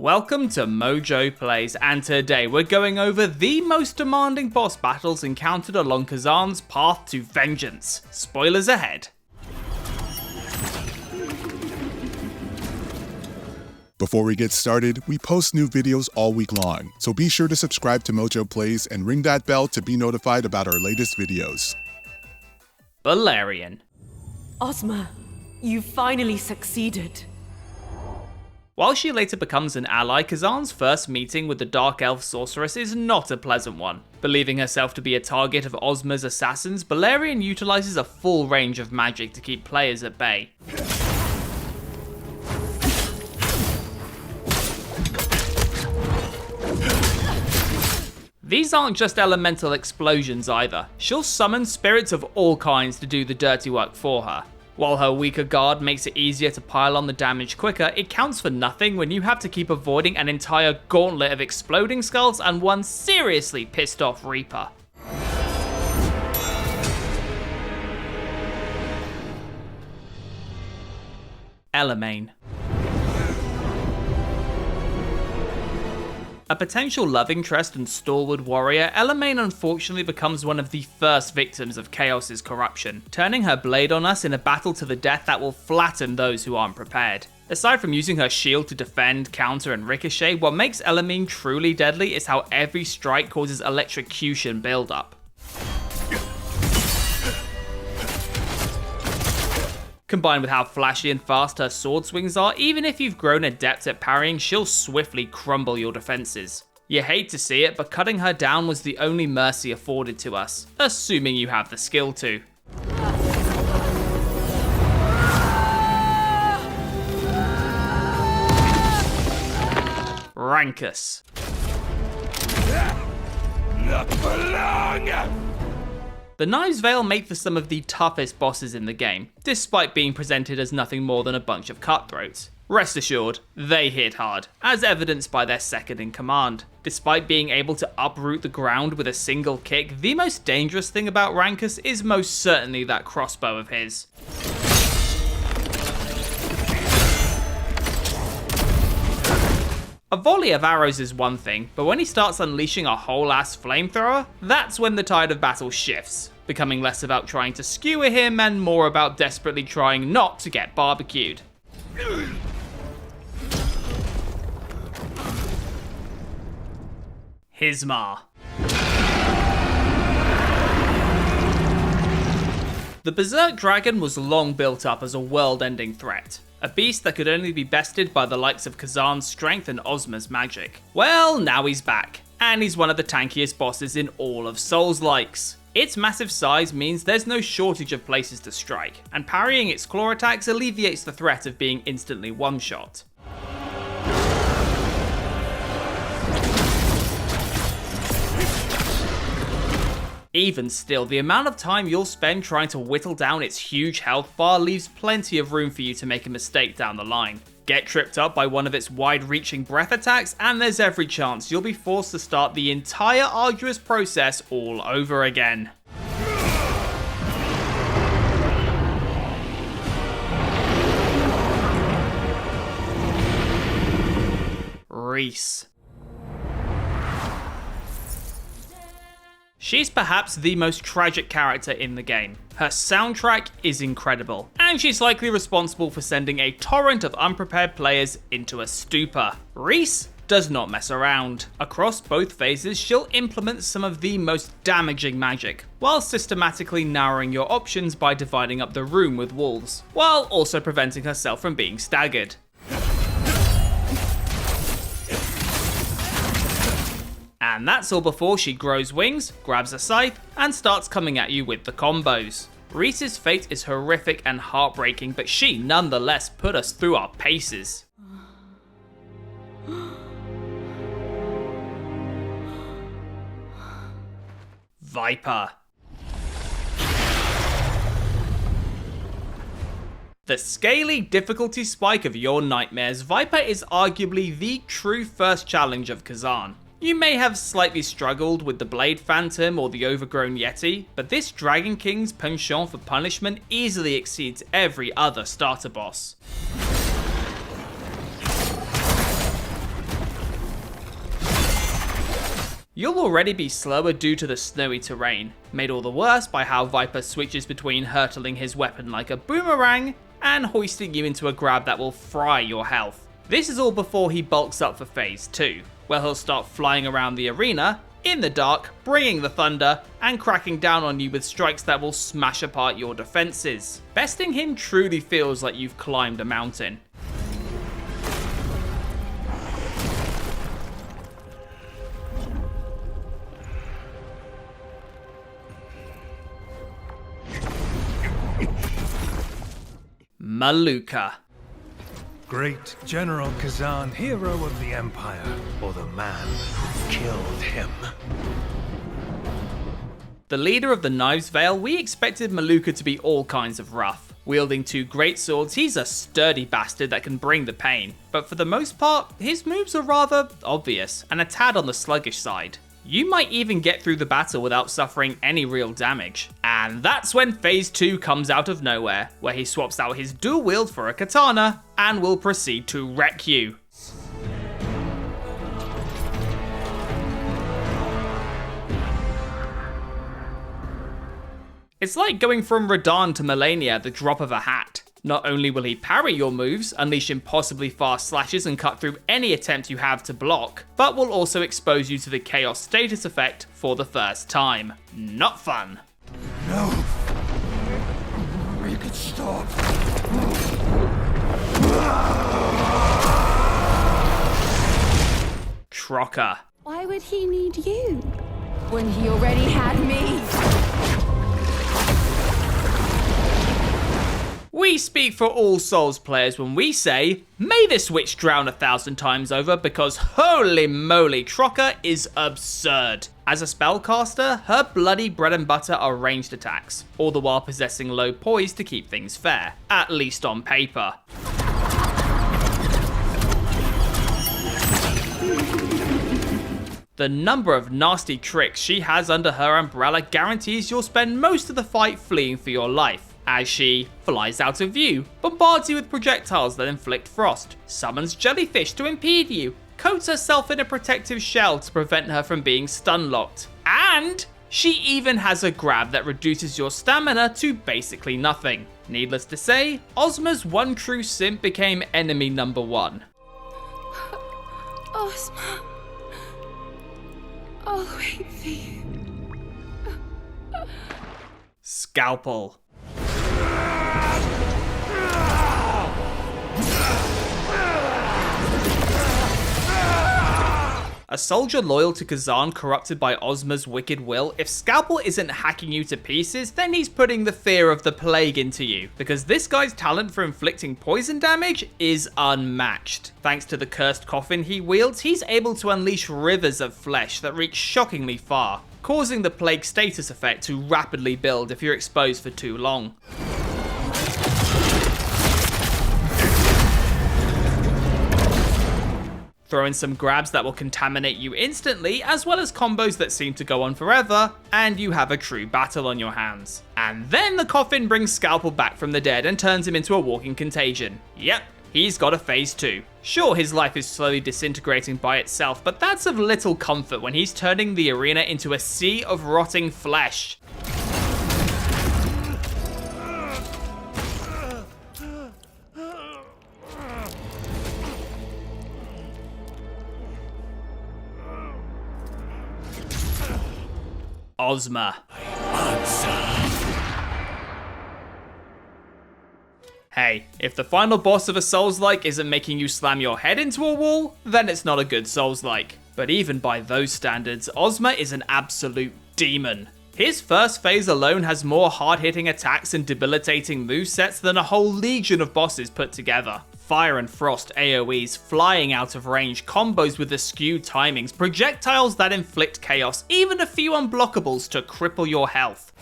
Welcome to MojoPlays, and today we're going over the most demanding boss battles encountered along Khazan's path to vengeance. Spoilers ahead. Before we get started, we post new videos all week long, so be sure to subscribe to MojoPlays and ring that bell to be notified about our latest videos. Balerion. Ozma, you finally succeeded. While she later becomes an ally, Khazan's first meeting with the Dark Elf sorceress is not a pleasant one. Believing herself to be a target of Ozma's assassins, Balerion utilizes a full range of magic to keep players at bay. These aren't just elemental explosions either. She'll summon spirits of all kinds to do the dirty work for her. While her weaker guard makes it easier to pile on the damage quicker, it counts for nothing when you have to keep avoiding an entire gauntlet of exploding skulls and one seriously pissed off Reaper. Elamane. A potential love interest and stalwart warrior, Elamane unfortunately becomes one of the first victims of Chaos's corruption, turning her blade on us in a battle to the death that will flatten those who aren't prepared. Aside from using her shield to defend, counter and ricochet, what makes Elamane truly deadly is how every strike causes electrocution build-up. Combined with how flashy and fast her sword swings are, even if you've grown adept at parrying, she'll swiftly crumble your defenses. You hate to see it, but cutting her down was the only mercy afforded to us, assuming you have the skill to. Rangkus. Not for long! The Knives Veil make for some of the toughest bosses in the game, despite being presented as nothing more than a bunch of cutthroats. Rest assured, they hit hard, as evidenced by their second in command. Despite being able to uproot the ground with a single kick, the most dangerous thing about Rangkus is most certainly that crossbow of his. A volley of arrows is one thing, but when he starts unleashing a whole ass flamethrower, that's when the tide of battle shifts, becoming less about trying to skewer him and more about desperately trying not to get barbecued. Hismar. The Berserk dragon was long built up as a world-ending threat. A beast that could only be bested by the likes of Khazan's strength and Ozma's magic. Well, now he's back, and he's one of the tankiest bosses in all of Soulslikes. Its massive size means there's no shortage of places to strike, and parrying its claw attacks alleviates the threat of being instantly one-shot. Even still, the amount of time you'll spend trying to whittle down its huge health bar leaves plenty of room for you to make a mistake down the line. Get tripped up by one of its wide-reaching breath attacks, and there's every chance you'll be forced to start the entire arduous process all over again. Reese. She's perhaps the most tragic character in the game. Her soundtrack is incredible, and she's likely responsible for sending a torrent of unprepared players into a stupor. Reese does not mess around. Across both phases, she'll implement some of the most damaging magic, while systematically narrowing your options by dividing up the room with walls, while also preventing herself from being staggered. And that's all before she grows wings, grabs a scythe, and starts coming at you with the combos. Reese's fate is horrific and heartbreaking, but she nonetheless put us through our paces. Viper. The scaly difficulty spike of your nightmares, Viper is arguably the true first challenge of Khazan. You may have slightly struggled with the Blade Phantom or the Overgrown Yeti, but this Dragon King's penchant for punishment easily exceeds every other starter boss. You'll already be slower due to the snowy terrain, made all the worse by how Viper switches between hurtling his weapon like a boomerang and hoisting you into a grab that will fry your health. This is all before he bulks up for phase 2, where he'll start flying around the arena in the dark, bringing the thunder, and cracking down on you with strikes that will smash apart your defenses. Besting him truly feels like you've climbed a mountain. Maluca. Great General Khazan, hero of the Empire, or the man who killed him. The leader of the Knives Vale, we expected Maluca to be all kinds of rough. Wielding 2 great swords, he's a sturdy bastard that can bring the pain, but for the most part, his moves are rather obvious and a tad on the sluggish side. You might even get through the battle without suffering any real damage. And that's when phase 2 comes out of nowhere, where he swaps out his dual wield for a katana and will proceed to wreck you. It's like going from Radahn to Melania at the drop of a hat. Not only will he parry your moves, unleash impossibly fast slashes and cut through any attempt you have to block, but will also expose you to the chaos status effect for the first time. Not fun. No! We could stop! Trokka. Why would he need you when he already had me? We speak for all Souls players when we say, may this witch drown 1,000 times over, because holy moly, Trokka is absurd. As a spellcaster, her bloody bread and butter are ranged attacks, all the while possessing low poise to keep things fair, at least on paper. The number of nasty tricks she has under her umbrella guarantees you'll spend most of the fight fleeing for your life, as she flies out of view, bombards you with projectiles that inflict frost, summons jellyfish to impede you, coats herself in a protective shell to prevent her from being stun-locked, and she even has a grab that reduces your stamina to basically nothing. Needless to say, Ozma's one true simp became enemy number 1. Ozma, I'll wait for you. Skalpel. A soldier loyal to Khazan corrupted by Ozma's wicked will, if Skalpel isn't hacking you to pieces, then he's putting the fear of the plague into you, because this guy's talent for inflicting poison damage is unmatched. Thanks to the cursed coffin he wields, he's able to unleash rivers of flesh that reach shockingly far, causing the plague status effect to rapidly build if you're exposed for too long. Throw in some grabs that will contaminate you instantly, as well as combos that seem to go on forever, and you have a true battle on your hands. And then the coffin brings Skalpel back from the dead and turns him into a walking contagion. Yep, he's got a phase 2. Sure, his life is slowly disintegrating by itself, but that's of little comfort when he's turning the arena into a sea of rotting flesh. Ozma. Hey, if the final boss of a Soulslike isn't making you slam your head into a wall, then it's not a good Soulslike. But even by those standards, Ozma is an absolute demon. His first phase alone has more hard-hitting attacks and debilitating movesets than a whole legion of bosses put together. Fire and frost AoEs, flying out of range, combos with skewed timings, projectiles that inflict chaos, even a few unblockables to cripple your health.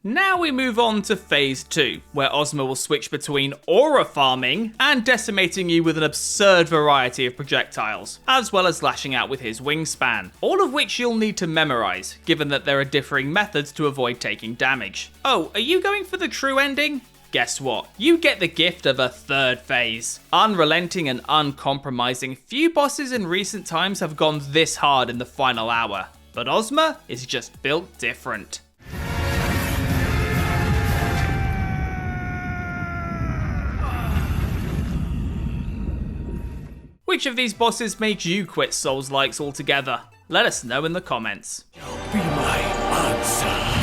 Now we move on to phase 2, where Ozma will switch between aura farming and decimating you with an absurd variety of projectiles, as well as lashing out with his wingspan, all of which you'll need to memorize, given that there are differing methods to avoid taking damage. Oh, are you going for the true ending? guess what? You get the gift of a third phase. Unrelenting and uncompromising, few bosses in recent times have gone this hard in the final hour, but Ozma is just built different. Which of these bosses made you quit Soulslikes altogether? Let us know in the comments. Be my answer.